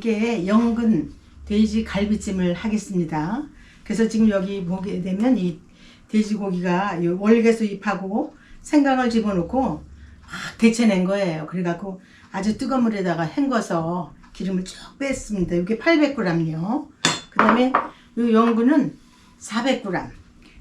이게 연근 돼지 갈비찜을 하겠습니다. 그래서 지금 여기 보게 되면 이 돼지고기가 월계수잎하고 생강을 집어넣고 데쳐낸 거예요. 그래갖고 아주 뜨거운 물에다가 헹궈서 기름을 쭉 뺐습니다. 이게 800g이요. 그 다음에 이 연근은 400g.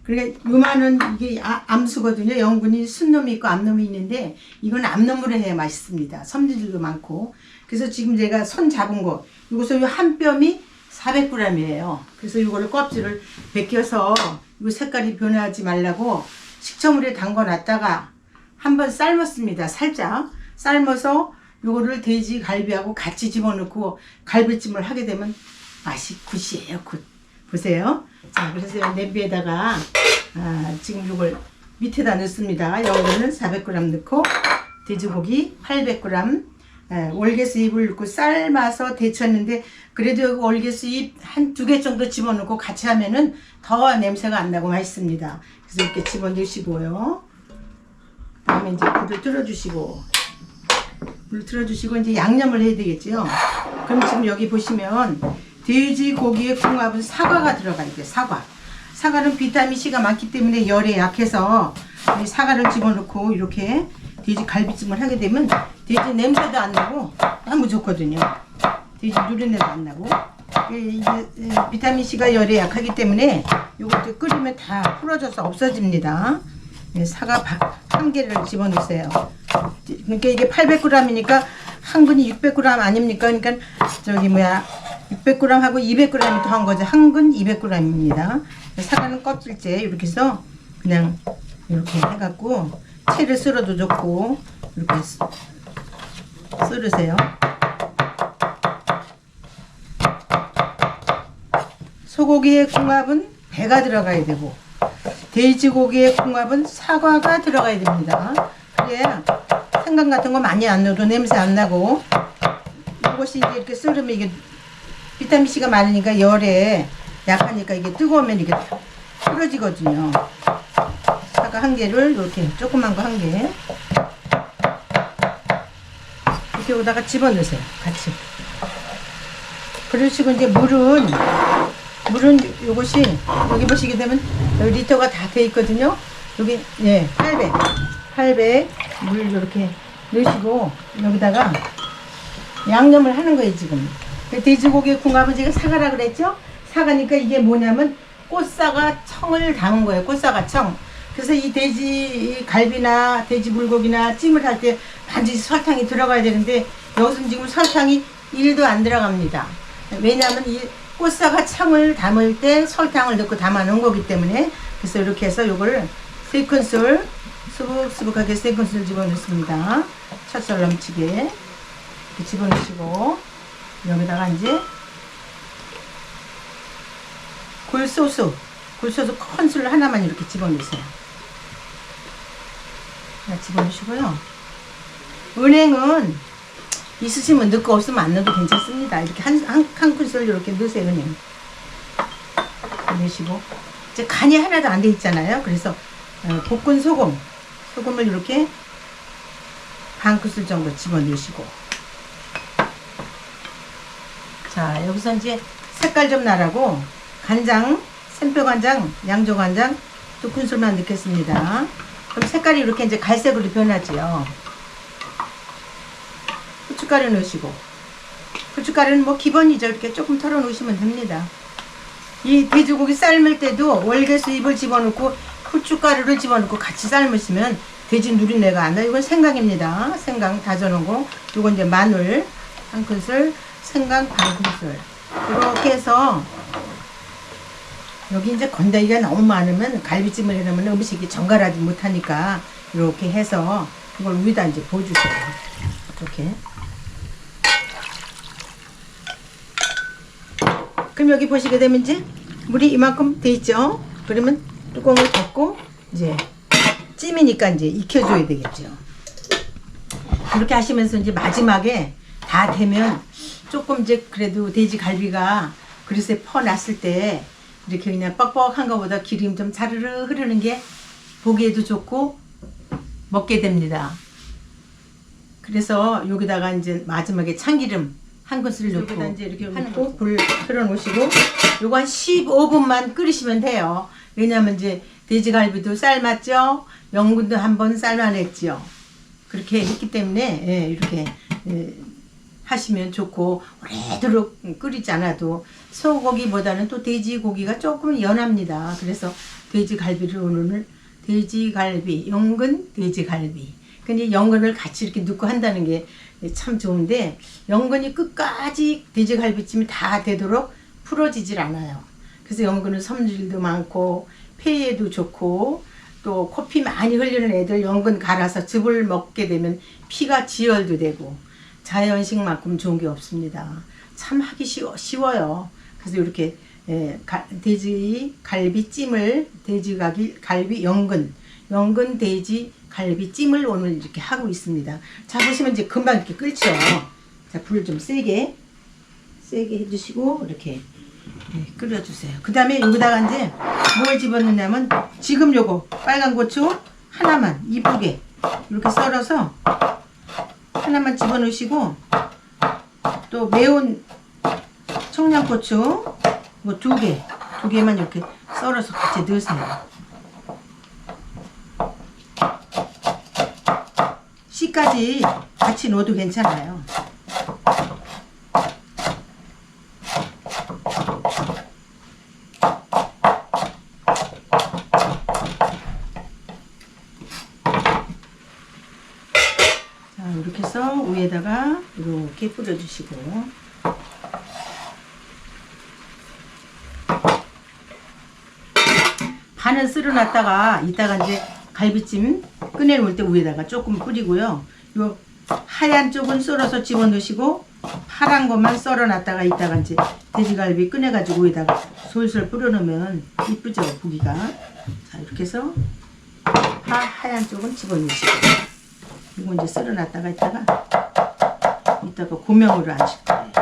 그러니까 요만은 이게 암수거든요. 연근이 순놈이 있고 암놈이 있는데 이건 암놈으로 해야 맛있습니다. 섬유질도 많고. 그래서 지금 제가 손 잡은 거 이것은 한 뼘이 400g이에요. 그래서 이거를 껍질을 벗겨서 이 색깔이 변하지 말라고 식초물에 담궈 놨다가 한번 삶았습니다. 살짝 삶아서 요거를 돼지 갈비하고 같이 집어넣고 갈비찜을 하게 되면 맛이 굿이에요. 굿. 보세요. 자, 그래서 냄비에다가 지금 요걸 밑에다 넣습니다. 연근은 400g 넣고 돼지고기 800g 월계수잎을 넣고 삶아서 데쳤는데 그래도 월계수잎 한 2개 정도 집어넣고 같이 하면은 더 냄새가 안 나고 맛있습니다. 그래서 이렇게 집어넣으시고요. 다음에 이제 불을 틀어주시고 이제 양념을 해야 되겠죠. 그럼 지금 여기 보시면 돼지고기의 궁합은 사과가 들어가야 돼요. 사과는 비타민C가 많기 때문에 열에 약해서 이 사과를 집어넣고 이렇게 돼지 갈비찜을 하게 되면 돼지 냄새도 안 나고 너무 좋거든요. 돼지 누린내도 안 나고 이게 비타민C가 열에 약하기 때문에 이것도 끓이면 다 풀어져서 없어집니다. 사과 한 개를 집어넣으세요. 그러니까 이게 800g이니까 한 근이 600g 아닙니까? 그러니까 600g하고 200g이 더한 거죠. 한 근 200g입니다. 사과는 껍질째 이렇게 해서 그냥 이렇게 해갖고 채를 썰어도 좋고 이렇게 썰으세요. 소고기의 궁합은 배가 들어가야 되고 돼지고기의 궁합은 사과가 들어가야 됩니다. 그래야 생강 같은 거 많이 안 넣어도 냄새 안 나고 이것이 이제 이렇게 썰으면 이게 비타민C가 많으니까 열에 약하니까 이게 뜨거우면 이게 풀어지거든요. 사과 한 개를 이렇게 조그만 거 한 개 이렇게 오다가 집어넣으세요. 같이. 그러시고 이제 물은 요것이 여기 보시게 되면 여기 리터가 다 돼 있거든요. 여기 800 물 이렇게 넣으시고 여기다가 양념을 하는 거예요. 지금 돼지고기 궁합은 제가 사과라 그랬죠. 사과니까 이게 뭐냐면 꽃사과 청을 담은 거예요. 꽃사과 청. 그래서 이 돼지 갈비나 돼지 불고기나 찜을 할 때 반드시 설탕이 들어가야 되는데 여기서는 지금 설탕이 1도 안 들어갑니다. 왜냐하면 이 꽃사과 청을 담을 때 설탕을 넣고 담아 놓은 거기 때문에 그래서 이렇게 해서 요걸 3큰술 수북수북하게 3큰술 집어넣습니다. 찹쌀 넘치게 이렇게 집어넣으시고 여기다가 이제 굴소스 큰 술 하나만 이렇게 집어넣으세요. 집어넣으시고요. 은행은 있으시면 넣고 없으면 안 넣어도 괜찮습니다. 이렇게 한 큰술 이렇게 넣으세요. 은행 넣으시고 이제 간이 하나도 안 돼 있잖아요. 그래서 볶은 소금을 이렇게 반 큰술 정도 집어넣으시고 자 여기서 이제 색깔 좀 나라고 간장, 샘표간장, 양조간장 2큰술만 넣겠습니다. 그럼 색깔이 이렇게 이제 갈색으로 변하지요. 후춧가루 넣으시고 후춧가루는 뭐 기본이죠. 이렇게 조금 털어 놓으시면 됩니다. 이 돼지고기 삶을 때도 월계수잎을 집어넣고 후춧가루를 집어넣고 같이 삶으시면 돼지 누린내가 안 나요. 이건 생강입니다. 생강 다져놓은 거. 이건 이제 마늘 한 큰술, 생강 반 큰술 이렇게 해서 여기 이제 건더기가 너무 많으면 갈비찜을 해놓으면 음식이 정갈하지 못하니까 이렇게 해서 이걸 위에다 이제 부어주세요. 이렇게. 그럼 여기 보시게 되면 이제 물이 이만큼 돼 있죠. 그러면 뚜껑을 덮고 이제 찜이니까 이제 익혀줘야 되겠죠. 그렇게 하시면서 이제 마지막에 다 되면 조금 이제 그래도 돼지 갈비가 그릇에 퍼놨을 때 이렇게 그냥 뻑뻑한 것보다 기름 좀 자르르 흐르는 게 보기에도 좋고 먹게 됩니다. 그래서 여기다가 이제 마지막에 참기름 한 큰술을 넣고 이제 이렇게 넣고 불 틀어 놓으시고 요거 한 15분만 끓이시면 돼요. 왜냐면 이제 돼지갈비도 삶았죠. 연근도 한번 삶아냈죠. 그렇게 했기 때문에 예, 이렇게 하시면 좋고 오래도록 끓이지 않아도 소고기보다는 또 돼지고기가 조금 연합니다. 그래서 돼지갈비를 오늘 돼지갈비, 연근 돼지갈비. 근데 연근을 같이 이렇게 넣고 한다는 게 참 좋은데 연근이 끝까지 돼지갈비찜이 다 되도록 풀어지질 않아요. 그래서 연근은 섬유질도 많고 폐에도 좋고 또 코피 많이 흘리는 애들 연근 갈아서 즙을 먹게 되면 피가 지혈도 되고 자연식만큼 좋은 게 없습니다. 참 하기 쉬워요. 그래서 이렇게 돼지갈비찜을 돼지갈비 연근 돼지갈비찜을 오늘 이렇게 하고 있습니다. 자 보시면 이제 금방 이렇게 끓죠. 자 불을 좀 세게 해주시고 이렇게 끓여주세요. 그 다음에 여기다가 이제 뭘 집어넣냐면 지금 요거 빨간 고추 하나만 이쁘게 이렇게 썰어서 하나만 집어넣으시고 또 매운 청양고추 뭐 두 개만 이렇게 썰어서 같이 넣으세요. 씨까지 같이 넣어도 괜찮아요. 자, 이렇게 해서 위에다가 이렇게 뿌려주시고 반은 쓸어놨다가 이따가 이제 갈비찜 꺼내놓을 때 위에다가 조금 뿌리고요. 요 하얀 쪽은 썰어서 집어넣으시고 파란 것만 썰어놨다가 이따가 이제 돼지갈비 꺼내가지고 위에다가 솔솔 뿌려놓으면 이쁘죠, 보기가. 자, 이렇게 해서 하얀 쪽은 집어넣으시고 이거 이제 썰어놨다가 이따가 고명으로 하실 거예요.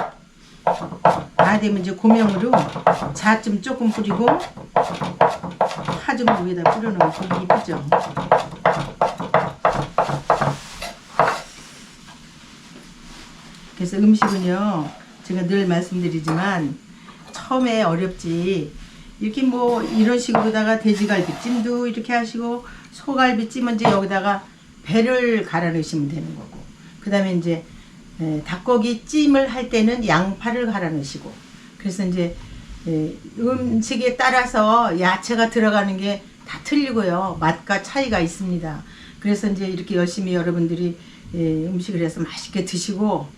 다 되면 이제 고명으로 자 좀 조금 뿌리고 파 좀 위에다 뿌려놓으면 보기 이쁘죠. 그래서 음식은요, 제가 늘 말씀드리지만 처음에 어렵지. 이렇게 뭐 이런 식으로다가 돼지갈비찜도 이렇게 하시고 소갈비찜은 이제 여기다가 배를 갈아 넣으시면 되는 거고, 그 다음에 이제 닭고기 찜을 할 때는 양파를 갈아 넣으시고, 그래서 이제 음식에 따라서 야채가 들어가는 게 다 틀리고요. 맛과 차이가 있습니다. 그래서 이제 이렇게 열심히 여러분들이 음식을 해서 맛있게 드시고,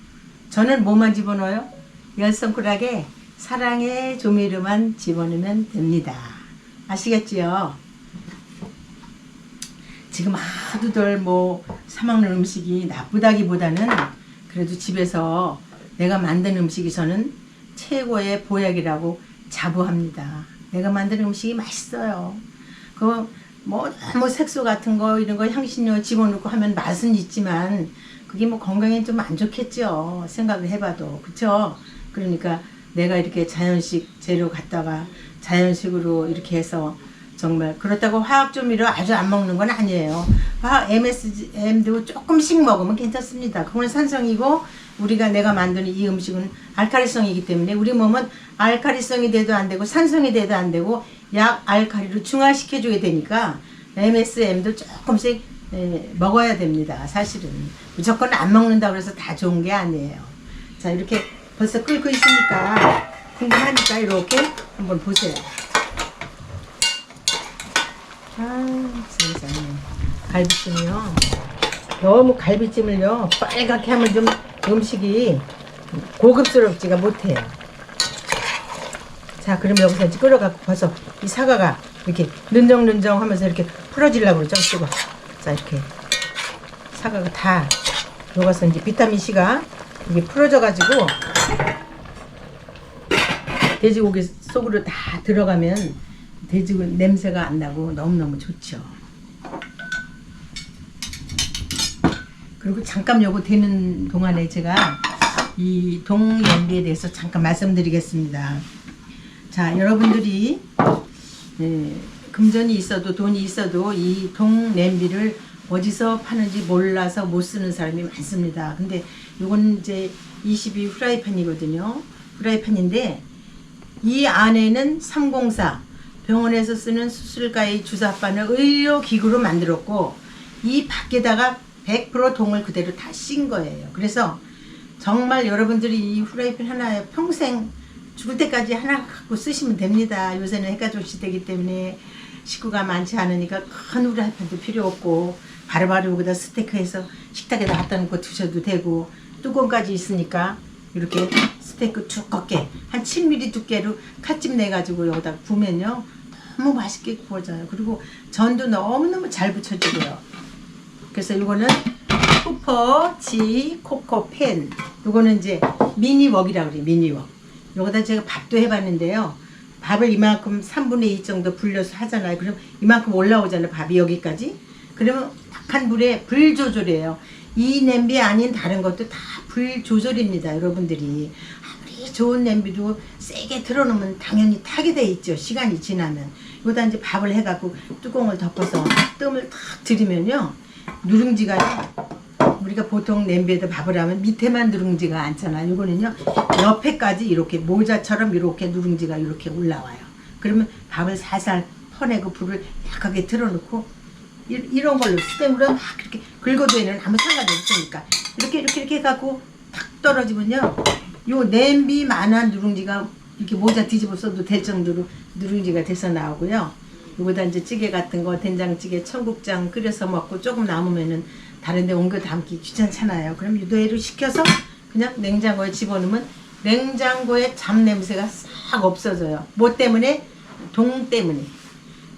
저는 뭐만 집어넣어요? 10손가락에 사랑의 조미료만 집어넣으면 됩니다. 아시겠지요? 지금 하루들 뭐 사먹는 음식이 나쁘다기보다는 그래도 집에서 내가 만든 음식이 저는 최고의 보약이라고 자부합니다. 내가 만든 음식이 맛있어요. 뭐 색소 같은 거 이런 거 향신료 집어넣고 하면 맛은 있지만 그게 뭐 건강에 좀 안 좋겠죠. 생각을 해봐도. 그쵸? 그러니까 내가 이렇게 자연식 재료 갖다가 자연식으로 이렇게 해서 정말 그렇다고 화학조미료 아주 안 먹는 건 아니에요. MSM도 조금씩 먹으면 괜찮습니다. 그건 산성이고 내가 만드는 이 음식은 알칼리성이기 때문에 우리 몸은 알칼리성이 돼도 안 되고 산성이 돼도 안 되고 약 알칼리로 중화시켜줘야 되니까 MSM도 조금씩 먹어야 됩니다. 사실은 무조건 안 먹는다고 해서 다 좋은 게 아니에요. 자, 이렇게 벌써 끓고 있으니까 궁금하니까 이렇게 한번 보세요. 세상에. 갈비찜이요. 너무 갈비찜을요 빨갛게 하면 좀 음식이 고급스럽지가 못해요. 자, 그럼 여기서 이제 끓여갖고 벌써 이 사과가 이렇게 는정는정 하면서 이렇게 풀어지려고 그러죠. 쓰고. 자, 이렇게 사과가 다 녹아서 이제 비타민C가 이게 풀어져가지고 돼지고기 속으로 다 들어가면 돼지고기 냄새가 안 나고 너무너무 좋죠. 그리고 잠깐 요거 되는 동안에 제가 이 동냄비에 대해서 잠깐 말씀드리겠습니다. 자, 여러분들이 금전이 있어도 돈이 있어도 이 동냄비를 어디서 파는지 몰라서 못 쓰는 사람이 많습니다. 근데 이건 이제 22 후라이팬이거든요. 후라이팬인데 이 안에는 304 병원에서 쓰는 수술가의 주사바늘 의료기구로 만들었고 이 밖에다가 100% 동을 그대로 다 씌인 거예요. 그래서 정말 여러분들이 이 후라이팬 하나에 평생 죽을 때까지 하나 갖고 쓰시면 됩니다. 요새는 해가족 시대이기 때문에 식구가 많지 않으니까 큰 후라이팬도 필요 없고 바로바로 여기다 스테이크해서 식탁에다 갖다 놓고 드셔도 되고 뚜껑까지 있으니까 이렇게 스테이크 두껍게 한 7mm 두께로 칼집 내가지고 여기다 구우면요 너무 맛있게 구워져요. 그리고 전도 너무너무 잘 붙여지고요. 그래서 이거는 푸퍼지 코코팬, 요거는 이제 미니웍이라고 그래요. 미니웍. 요거다 제가 밥도 해봤는데요. 밥을 이만큼 3분의 2 정도 불려서 하잖아요. 그럼 이만큼 올라오잖아요. 밥이 여기까지. 그러면 약한 불에 불 조절이에요. 이 냄비 아닌 다른 것도 다 불 조절입니다. 여러분들이 아무리 좋은 냄비도 세게 틀어놓으면 당연히 타게 돼 있죠. 시간이 지나면. 여기다 이제 밥을 해갖고 뚜껑을 덮어서 뜸을 탁 들이면요. 누룽지가 우리가 보통 냄비에다 밥을 하면 밑에만 누룽지가 않잖아요. 이거는요 옆에까지 이렇게 모자처럼 이렇게 누룽지가 이렇게 올라와요. 그러면 밥을 살살 퍼내고 불을 약하게 틀어놓고 이런 걸로 스팸으로 막 이렇게 긁어도에는 아무 상관이 없으니까 이렇게 해갖고 탁 떨어지면요 요 냄비만한 누룽지가 이렇게 모자 뒤집어 써도 될 정도로 누룽지가 돼서 나오고요. 요거다 이제 찌개 같은 거 된장찌개 청국장 끓여서 먹고 조금 남으면은 다른 데 옮겨 담기 귀찮잖아요. 그럼 이대로 식혀서 그냥 냉장고에 집어넣으면 냉장고에 잡냄새가 싹 없어져요. 뭐 때문에? 동 때문에.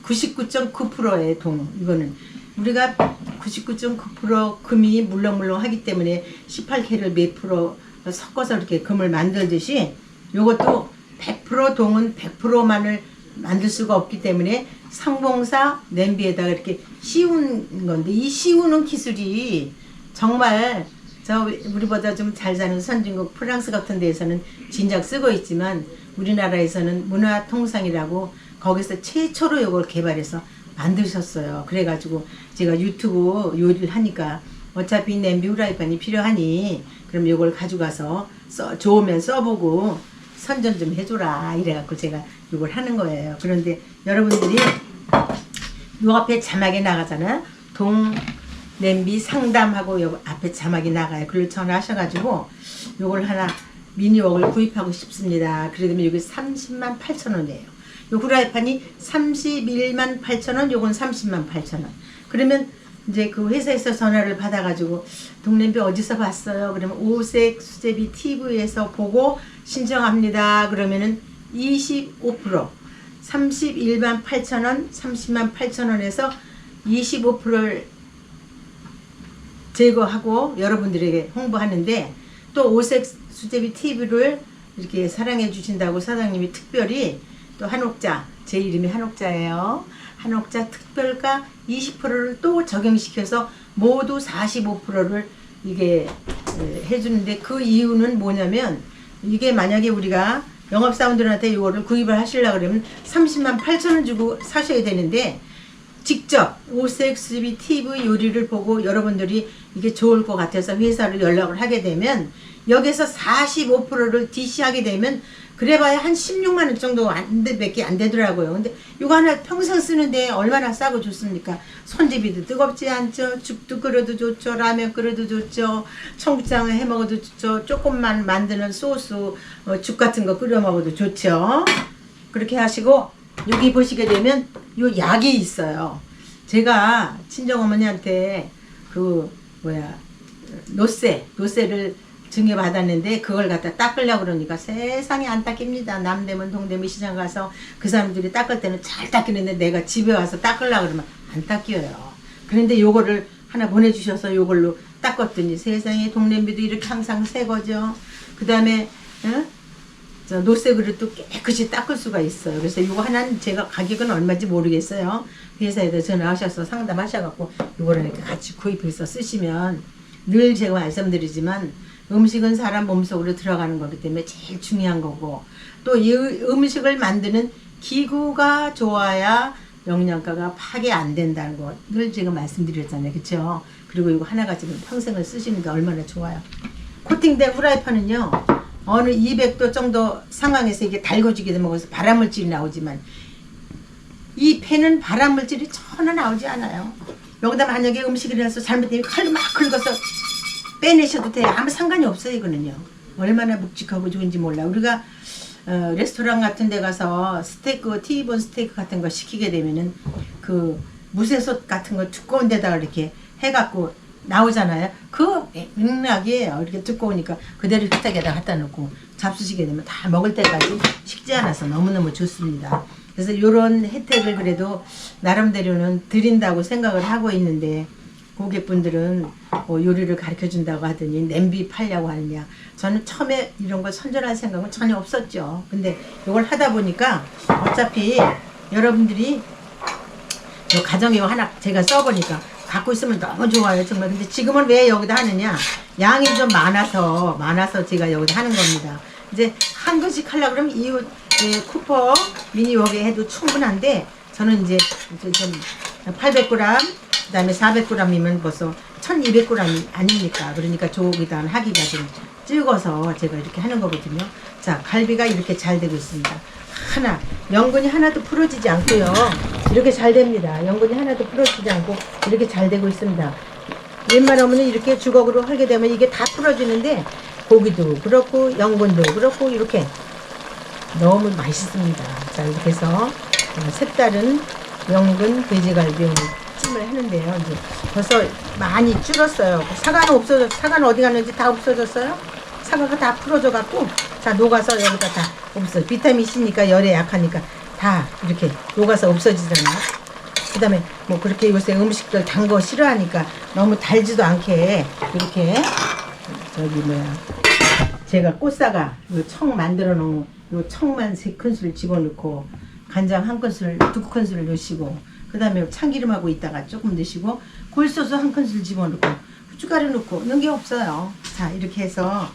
99.9%의 동. 이거는 우리가 99.9% 금이 물렁물렁 하기 때문에 18K를 몇 프로 섞어서 이렇게 금을 만들듯이 요것도 100% 동은 100%만을 만들 수가 없기 때문에 상봉사 냄비에다가 이렇게 씌운 건데 이 씌우는 기술이 정말 우리보다 좀 잘 사는 선진국 프랑스 같은 데에서는 진작 쓰고 있지만 우리나라에서는 문화통상이라고 거기서 최초로 이걸 개발해서 만드셨어요. 그래가지고 제가 유튜브 요리를 하니까 어차피 냄비 후라이팬이 필요하니 그럼 이걸 가져가서 좋으면 써보고 선전 좀 해줘라 이래갖고 제가 이걸 하는 거예요. 그런데 여러분들이 요 앞에 자막이 나가잖아요. 동 냄비 상담하고 요 앞에 자막이 나가요. 그걸 전화하셔가지고 요걸 하나 미니웍을 구입하고 싶습니다. 그러면 여기 30만 8천 원이에요. 요 후라이팬이 31만 8천 원, 요건 30만 8천 원. 그러면 이제 그 회사에서 전화를 받아가지고 동냄비 어디서 봤어요? 그러면 오색 수제비 TV에서 보고 신청합니다. 그러면은 25% 31만 8천 원, 30만 8천 원에서 25%를 제거하고 여러분들에게 홍보하는데 또 오색 수제비 TV를 이렇게 사랑해 주신다고 사장님이 특별히 또 한옥자, 제 이름이 한옥자예요. 한옥자 특별가 20%를 또 적용시켜서 모두 45%를 이게 해주는데 그 이유는 뭐냐면 이게 만약에 우리가 영업사원들한테 이거를 구입을 하시려고 그러면 30만 8천 원 주고 사셔야 되는데 직접 오색 수제비 TV 요리를 보고 여러분들이 이게 좋을 것 같아서 회사로 연락을 하게 되면 여기서 45%를 DC하게 되면 그래봐야 한 16만 원 정도 밖에 안 되더라고요. 근데 이거 하나 평생 쓰는데 얼마나 싸고 좋습니까? 손잡이도 뜨겁지 않죠. 죽도 끓여도 좋죠. 라면 끓여도 좋죠. 청국장을 해 먹어도 좋죠. 조금만 만드는 소스 죽 같은 거 끓여 먹어도 좋죠. 그렇게 하시고 여기 보시게 되면 요 약이 있어요. 제가 친정어머니한테 노쇠를 증여받았는데 그걸 갖다 닦으려고 그러니까 세상에 안 닦입니다. 남대문 동대문 시장 가서 그 사람들이 닦을 때는 잘 닦이는데 내가 집에 와서 닦으려고 그러면 안 닦여요. 그런데 요거를 하나 보내주셔서 요걸로 닦았더니 세상에 동냄비도 이렇게 항상 새 거죠. 그 다음에 노쇠 그릇도 깨끗이 닦을 수가 있어요. 그래서 요거 하나는 제가 가격은 얼마인지 모르겠어요. 회사에다 전화하셔서 상담하셔갖고 요거를 이렇게 같이 구입해서 쓰시면 늘 제가 말씀드리지만 음식은 사람 몸속으로 들어가는 거기 때문에 제일 중요한 거고 또 이 음식을 만드는 기구가 좋아야 영양가가 파괴 안 된다는 거 늘 제가 말씀드렸잖아요. 그쵸? 그리고 이거 하나가지고 평생을 쓰시는 게 얼마나 좋아요. 코팅된 후라이팬은요, 어느 200도 정도 상황에서 이게 달궈지게 되면 거기서 발암물질이 나오지만, 이 팬은 발암물질이 전혀 나오지 않아요. 여기다 만약에 음식을 해서 잘못되면 칼로 막 긁어서 빼내셔도 돼요. 아무 상관이 없어요, 이거는요. 얼마나 묵직하고 좋은지 몰라. 우리가 레스토랑 같은 데 가서 스테이크, T본 스테이크 같은 거 시키게 되면은 그 무쇠솥 같은 거 두꺼운 데다가 이렇게 해갖고 나오잖아요. 그 맥락이에요. 이렇게 두꺼우니까 그대로 식탁에다 갖다 놓고 잡수시게 되면 다 먹을 때까지 식지 않아서 너무너무 좋습니다. 그래서 이런 혜택을 그래도 나름대로는 드린다고 생각을 하고 있는데, 고객분들은 뭐 요리를 가르쳐 준다고 하더니 냄비 팔려고 하느냐. 저는 처음에 이런 걸 선전할 생각은 전혀 없었죠. 근데 이걸 하다 보니까 어차피 여러분들이 요 가정용 하나 제가 써보니까 갖고 있으면 너무 좋아요, 정말. 근데 지금은 왜 여기다 하느냐, 양이 좀 많아서 제가 여기다 하는 겁니다. 이제 한 그릇씩 하려고 그러면 이 쿠퍼 미니 웍에 해도 충분한데, 저는 이제 좀 800g, 그 다음에 400g이면 벌써 1200g 아닙니까? 그러니까 저기다 하기가 좀 찍어서 제가 이렇게 하는 거거든요. 자, 갈비가 이렇게 잘 되고 있습니다. 연근이 하나도 풀어지지 않고요. 이렇게 잘 됩니다. 연근이 하나도 풀어지지 않고 이렇게 잘 되고 있습니다. 웬만하면 이렇게 주걱으로 하게 되면 이게 다 풀어지는데, 고기도 그렇고 연근도 그렇고 이렇게 너무 맛있습니다. 자, 이렇게 해서 색다른 연근 돼지갈비 찜을 하는데요. 이제 벌써 많이 줄었어요. 사과는 없어졌어요. 사과는 어디 갔는지 다 없어졌어요. 사과가 다 풀어져 갖고, 자, 녹아서 여기다 다 없어요. 비타민 C니까 열에 약하니까 다 이렇게 녹아서 없어지잖아요. 그 다음에 뭐 그렇게 요새 음식들 단 거 싫어하니까 너무 달지도 않게 이렇게 제가 꽃사과 요 청 만들어 놓은 요 청만 3큰술 집어넣고, 간장 1큰술, 2큰술을 넣으시고, 그 다음에 참기름하고 있다가 조금 넣으시고, 굴소스 1큰술 집어넣고, 후춧가루 넣고, 넣은 게 없어요. 자, 이렇게 해서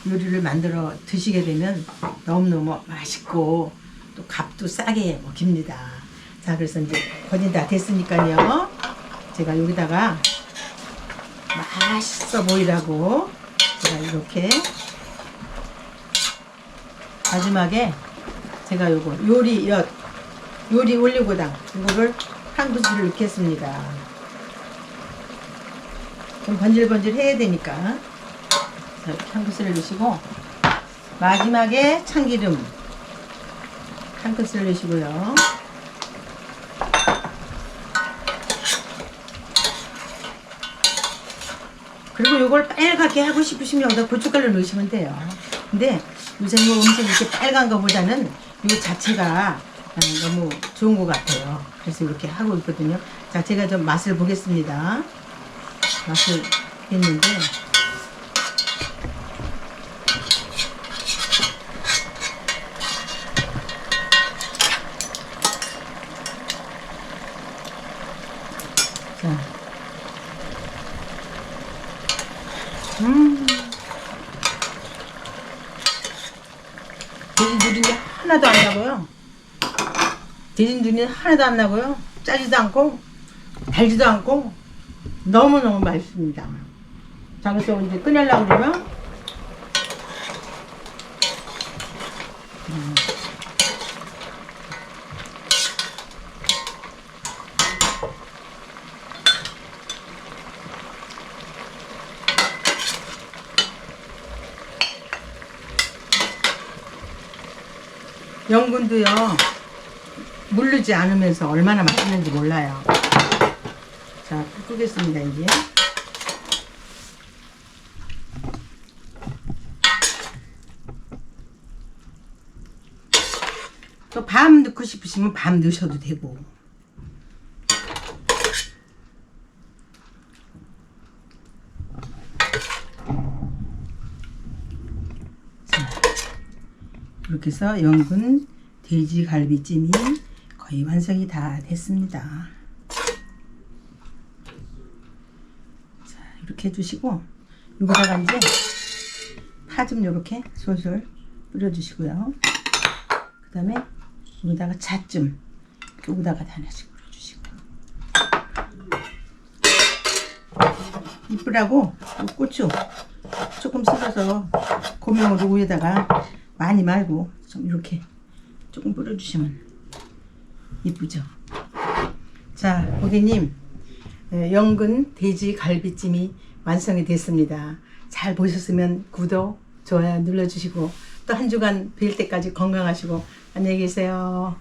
요리를 만들어 드시게 되면 너무너무 맛있고 또 값도 싸게 먹힙니다. 자, 그래서 이제 거의 다 됐으니까요, 제가 여기다가 맛있어 보이라고 제가 이렇게 마지막에 제가 요거 요리 올리고당 이거를 한 그릇을 넣겠습니다. 좀 번질번질 해야 되니까. 자, 이렇게 한 그릇을 넣으시고, 마지막에 참기름 한 그릇을 넣으시고요. 그리고 요걸 빨갛게 하고 싶으시면 여기다 고춧가루 넣으시면 돼요. 근데 요새 뭐 음식 이렇게 빨간 거보다는 요 자체가 너무 좋은 것 같아요. 그래서 이렇게 하고 있거든요. 자, 제가 좀 맛을 보겠습니다. 맛을 했는데, 자, 돼지 누린내 하나도 안 나고요. 돼지 누린내 하나도 안 나고요. 짜지도 않고 달지도 않고 너무너무 맛있습니다. 자, 그래서 이제 꺼내려고 그러면 연근도요, 물르지 않으면서 얼마나 맛있는지 몰라요. 자, 끄겠습니다, 이제. 또 밤 넣고 싶으시면 밤 넣으셔도 되고. 이렇게 해서 연근 돼지갈비찜이 거의 완성이 다 됐습니다. 자, 이렇게 해주시고, 여기다가 이제 파 좀 이렇게 솔솔 뿌려주시고요. 그 다음에 여기다가 잣 좀 여기다가 하나씩 뿌려주시고 이쁘라고 고추 조금 썰어서 고명으로 위에다가 많이 말고 좀 이렇게 조금 뿌려주시면 이쁘죠. 자, 고객님, 영근 돼지 갈비찜이 완성이 됐습니다. 잘 보셨으면 구독, 좋아요 눌러주시고 또 한 주간 뵐 때까지 건강하시고 안녕히 계세요.